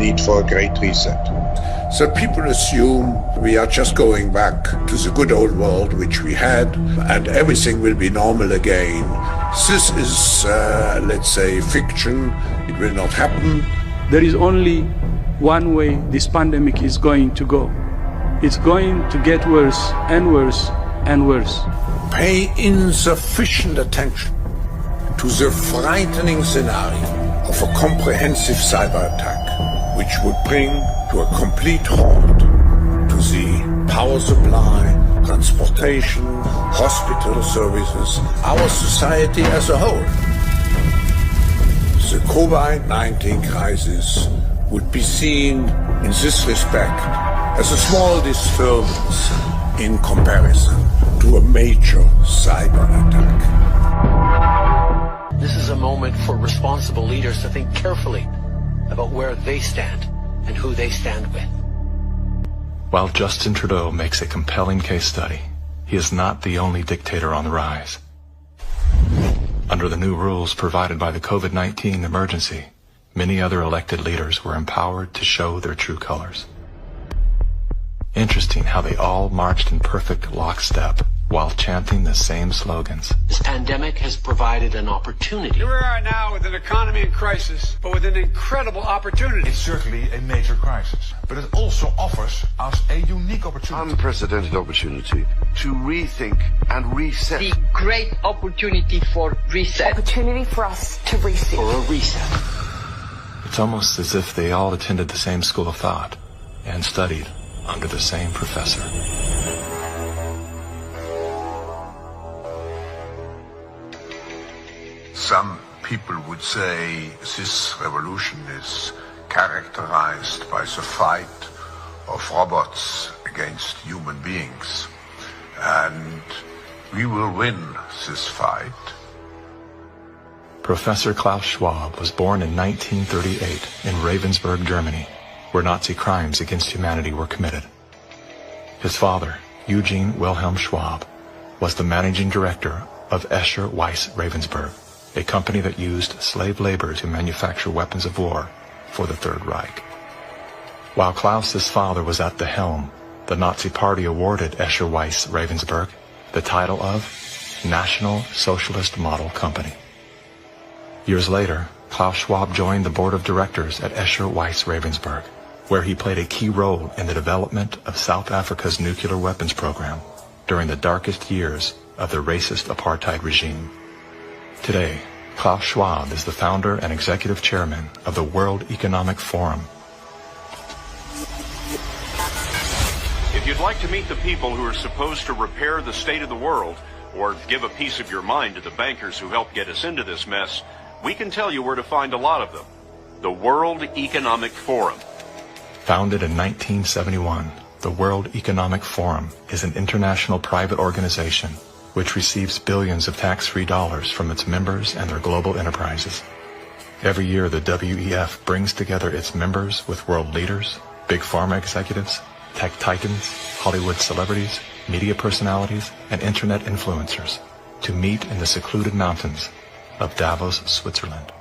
need for a great reset. So people assume we are just going back to the good old world which we had and everything will be normal again. This is, let's say, fiction. It will not happen. There is only one way this pandemic is going to go. It's going to get worse and worse and worse. Pay insufficient attention to the frightening scenario of a comprehensive cyber attack, which would bring to a complete halt to the power supply, transportation, hospital services, our society as a whole. The COVID-19 crisis would be seen in this respect as a small disturbance in comparison to a major cyber attack. This is a moment for responsible leaders to think carefully about where they stand and who they stand with. While Justin Trudeau makes a compelling case study, he is not the only dictator on the rise. Under the new rules provided by the COVID-19 emergency, many other elected leaders were empowered to show their true colors. Interesting how they all marched in perfect lockstep while chanting the same slogans. This pandemic has provided an opportunity. Here we are now with an economy in crisis, but with an incredible opportunity. It's certainly a major crisis, but it also offers us a unique opportunity. Unprecedented opportunity to rethink and reset. The great opportunity for reset. Opportunity for us to reset. For a reset. It's almost as if they all attended the same school of thought and studied under the same professor. Some people would say this revolution is characterized by the fight of robots against human beings. And we will win this fight. Professor Klaus Schwab was born in 1938 in Ravensburg, Germany, where Nazi crimes against humanity were committed. His father, Eugene Wilhelm Schwab, was the managing director of Escher Weiss Ravensburg, a company that used slave labor to manufacture weapons of war for the Third Reich. While Klaus's father was at the helm, the Nazi Party awarded Escher Weiss Ravensburg the title of National Socialist Model Company. Years later, Klaus Schwab joined the board of directors at Escher Weiss Ravensburg, where he played a key role in the development of South Africa's nuclear weapons program during the darkest years of the racist apartheid regime. Today, Klaus Schwab is the founder and executive chairman of the World Economic Forum. If you'd like to meet the people who are supposed to repair the state of the world, or give a piece of your mind to the bankers who helped get us into this mess, we can tell you where to find a lot of them. The World Economic Forum. Founded in 1971, the World Economic Forum is an international private organization which receives billions of tax-free dollars from its members and their global enterprises. Every year, the WEF brings together its members with world leaders, big pharma executives, tech titans, Hollywood celebrities, media personalities, and internet influencers to meet in the secluded mountains of Davos, Switzerland.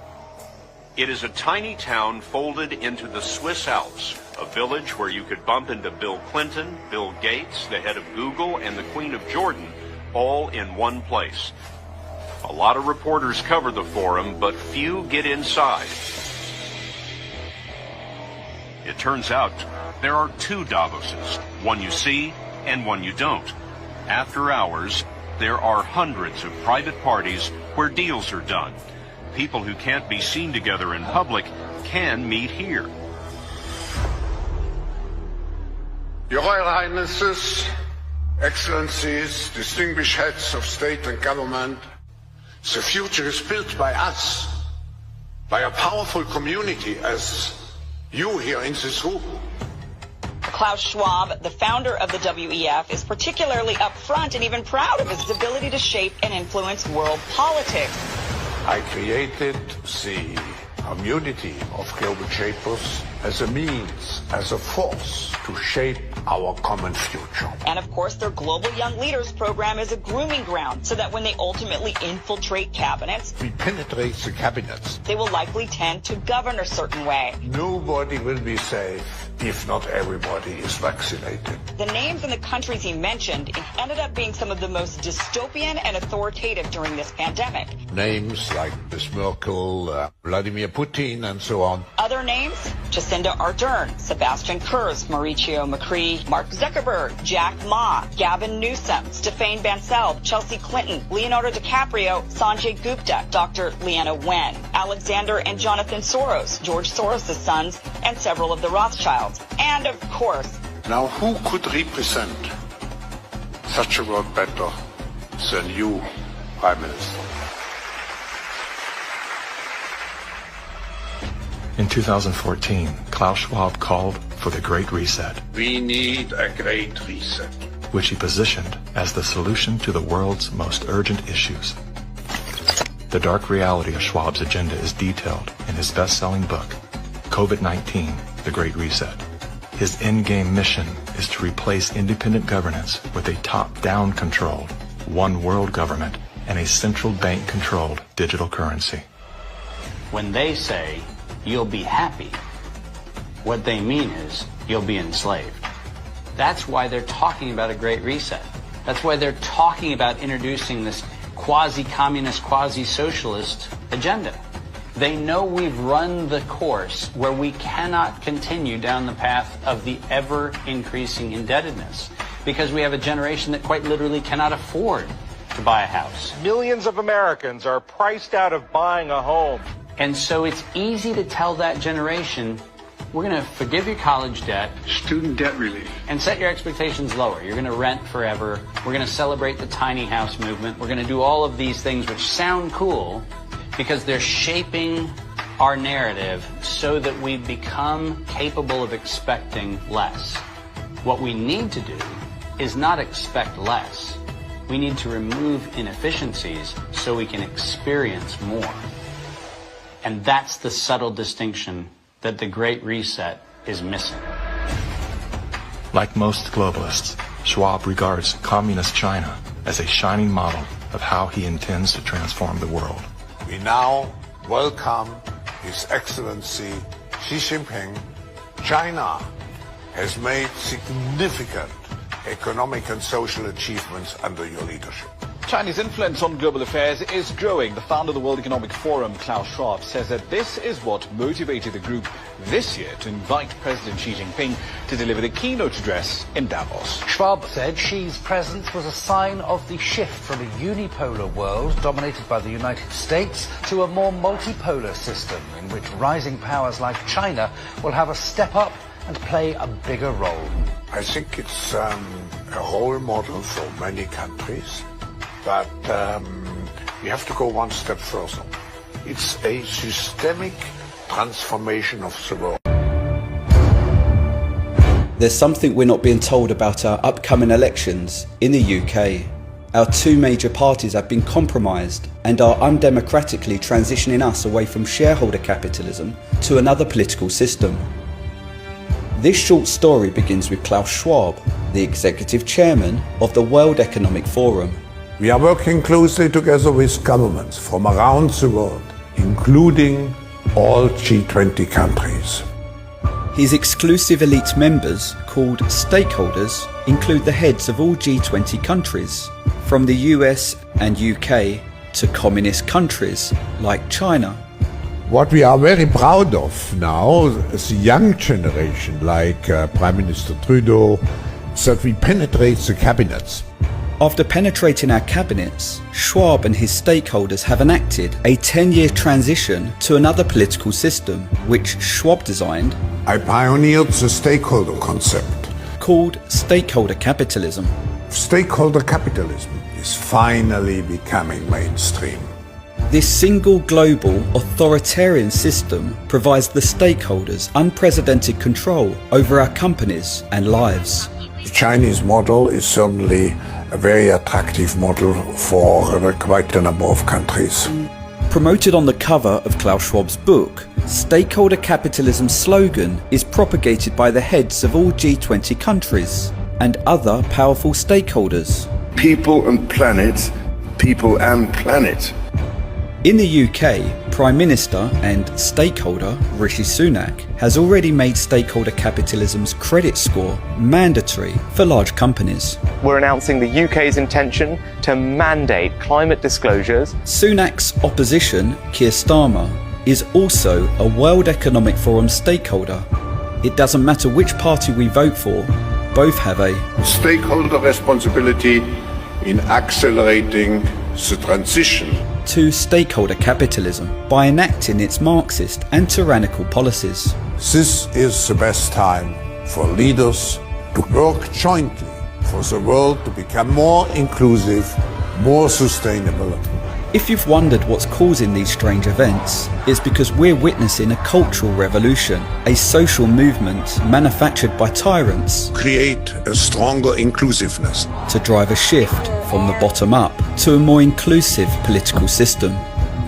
It is a tiny town folded into the Swiss Alps, a village where you could bump into Bill Clinton, Bill Gates, the head of Google, and the Queen of Jordan, all in one place. A lot of reporters cover the forum, but few get inside. It turns out there are two Davoses, one you see and one you don't. After hours, there are hundreds of private parties where deals are done. People who can't be seen together in public can meet here. Your Royal Highnesses, Excellencies, distinguished heads of state and government, the future is built by us, by a powerful community as you here in this room. Klaus Schwab, the founder of the WEF, is particularly upfront and even proud of his ability to shape and influence world politics. I created the community of global shapers as a means, as a force to shape our common future. And of course, their Global Young Leaders program is a grooming ground so that when they ultimately infiltrate cabinets, We penetrate the cabinets. they will likely tend to govern a certain way. Nobody will be safe if not everybody is vaccinated. The names and the countries he mentioned ended up being some of the most dystopian and authoritative during this pandemic. Names like Ms. Merkel, Vladimir Putin, and so on. Other names? Jacinda Ardern, Sebastian Kurz, Mauricio Macri, Mark Zuckerberg, Jack Ma, Gavin Newsom, Stéphane Bancel, Chelsea Clinton, Leonardo DiCaprio, Sanjay Gupta, Dr. Leana Wen, Alexander and Jonathan Soros, George Soros' sons, and several of the Rothschilds. And of course, Now who could represent such a world better than you, Prime Minister? In 2014, Klaus Schwab called for the Great Reset, We need a great reset. which he positioned as the solution to the world's most urgent issues. The dark reality of Schwab's agenda is detailed in his best-selling book, COVID-19, The Great Reset. His endgame mission is to replace independent governance with a top-down controlled, one world government and a central bank-controlled digital currency. When they say, you'll be happy, what they mean is, you'll be enslaved. That's why they're talking about a great reset. That's why they're talking about introducing this quasi-communist, quasi-socialist agenda. They know we've run the course where we cannot continue down the path of the ever-increasing indebtedness because we have a generation that quite literally cannot afford to buy a house. Millions of Americans are priced out of buying a home. And so it's easy to tell that generation, we're going to forgive your college debt, Student debt relief. and set your expectations lower. You're going to rent forever. We're going to celebrate the tiny house movement. We're going to do all of these things which sound cool because they're shaping our narrative so that we become capable of expecting less. What we need to do is not expect less. We need to remove inefficiencies so we can experience more. And that's the subtle distinction that the Great Reset is missing. Like most globalists, Schwab regards communist China as a shining model of how he intends to transform the world. We now welcome His Excellency Xi Jinping. China has made significant economic and social achievements under your leadership. Chinese influence on global affairs is growing. The founder of the World Economic Forum, Klaus Schwab, says that this is what motivated the group this year to invite President Xi Jinping to deliver the keynote address in Davos. Schwab said Xi's presence was a sign of the shift from a unipolar world dominated by the United States to a more multipolar system in which rising powers like China will have a step up and play a bigger role. I think it's a role model for many countries, but we have to go one step further. It's a systemic transformation of the world. There's something we're not being told about our upcoming elections in the UK. Our two major parties have been compromised and are undemocratically transitioning us away from shareholder capitalism to another political system. This short story begins with Klaus Schwab, the executive chairman of the World Economic Forum. We are working closely together with governments from around the world, including all G20 countries. His exclusive elite members, called stakeholders, include the heads of all G20 countries, from the US and UK to communist countries like China. What we are very proud of now is the young generation, like Prime Minister Trudeau, is that we penetrate the cabinets. After penetrating our cabinets, Schwab and his stakeholders have enacted a 10-year transition to another political system, which Schwab designed. I pioneered the stakeholder concept, called stakeholder capitalism. Stakeholder capitalism is finally becoming mainstream. This single global authoritarian system provides the stakeholders unprecedented control over our companies and lives. The Chinese model is certainly a very attractive model for quite a number of countries. promoted on the cover of Klaus Schwab's book, stakeholder capitalism's slogan is propagated by the heads of all G20 countries and other powerful stakeholders. People and planet, people and planet. In the UK, Prime Minister and stakeholder Rishi Sunak has already made stakeholder capitalism's credit score mandatory for large companies. We're announcing the UK's intention to mandate climate disclosures. Sunak's opposition, Keir Starmer, is also a World Economic Forum stakeholder. It doesn't matter which party we vote for, both have a stakeholder responsibility in accelerating the transition to stakeholder capitalism by enacting its Marxist and tyrannical policies. This is the best time for leaders to work jointly for the world to become more inclusive, more sustainable. If you've wondered what's causing these strange events, it's because we're witnessing a cultural revolution, a social movement manufactured by tyrants. Create a stronger inclusiveness. To drive a shift from the bottom up to a more inclusive political system.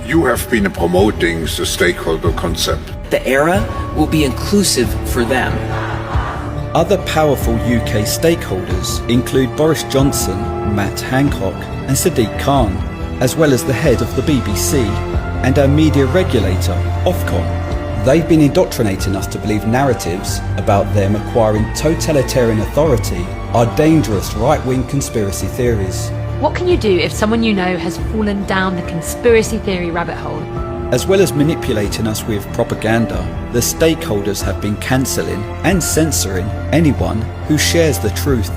You have been promoting the stakeholder concept. The era will be inclusive for them. Other powerful UK stakeholders include Boris Johnson, Matt Hancock and Sadiq Khan, as well as the head of the BBC and our media regulator, Ofcom. They've been indoctrinating us to believe narratives about them acquiring totalitarian authority are dangerous right-wing conspiracy theories. What can you do if someone you know has fallen down the conspiracy theory rabbit hole? As well as manipulating us with propaganda, the stakeholders have been cancelling and censoring anyone who shares the truth.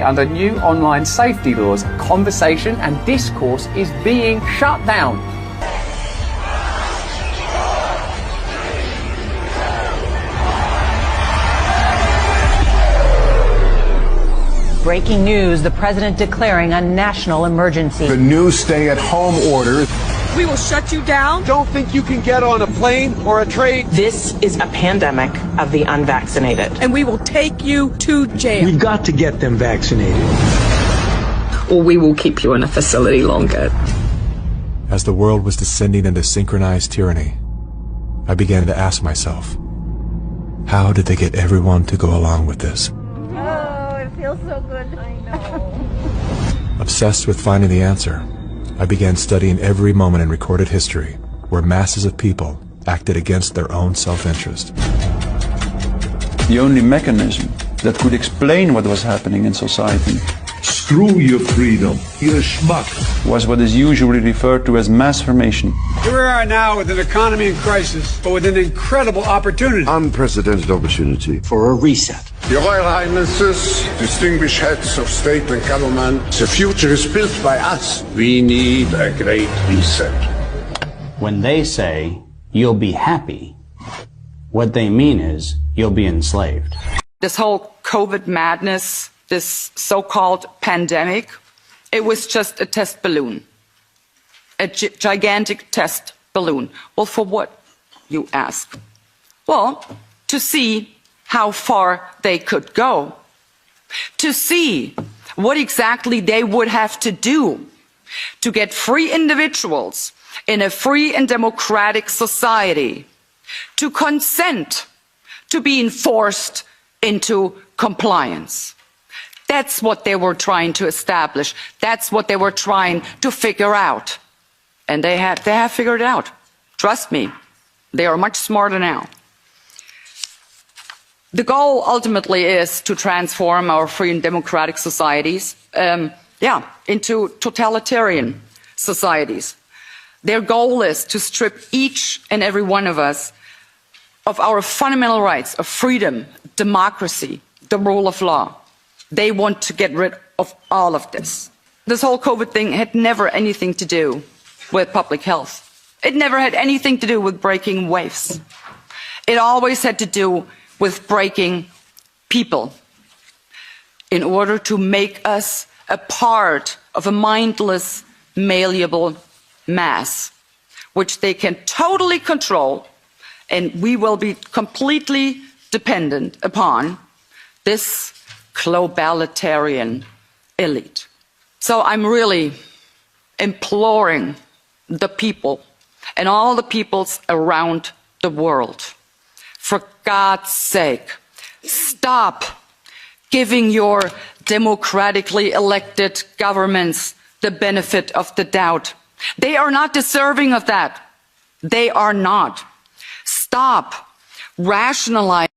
Under new online safety laws, conversation and discourse is being shut down. Breaking news, the president declaring a national emergency. The new stay-at-home order. We will shut you down. Don't think you can get on a plane or a train. This is a pandemic of the unvaccinated. And we will take you to jail. We've got to get them vaccinated. Or we will keep you in a facility longer. As the world was descending into synchronized tyranny, I began to ask myself, how did they get everyone to go along with this? Oh, it feels so good. I know. Obsessed with finding the answer, I began studying every moment in recorded history where masses of people acted against their own self-interest. The only mechanism that could explain what was happening in society, screw your freedom, you're a schmuck, was what is usually referred to as mass formation. Here we are now with an economy in crisis, but with an incredible opportunity. Unprecedented opportunity. For a reset. Your Royal Highnesses, distinguished heads of state and government, the future is built by us. We need a great reset. When they say, you'll be happy, what they mean is, you'll be enslaved. This whole COVID madness, this so-called pandemic, it was just a test balloon. A gigantic test balloon. Well, for what, you ask? Well, to see how far they could go, to see what exactly they would have to do to get free individuals in a free and democratic society to consent to being forced into compliance. That's what they were trying to establish. That's what they were trying to figure out. And they have figured it out. Trust me, they are much smarter now. The goal ultimately is to transform our free and democratic societies, into totalitarian societies. Their goal is to strip each and every one of us of our fundamental rights of freedom, democracy, the rule of law. They want to get rid of all of this. This whole COVID thing had never anything to do with public health. It never had anything to do with breaking waves. It always had to do with breaking people in order to make us a part of a mindless, malleable mass, which they can totally control, and we will be completely dependent upon this globalitarian elite. So I'm really imploring the people and all the peoples around the world. For God's sake, stop giving your democratically elected governments the benefit of the doubt. They are not deserving of that. They are not. Stop rationalizing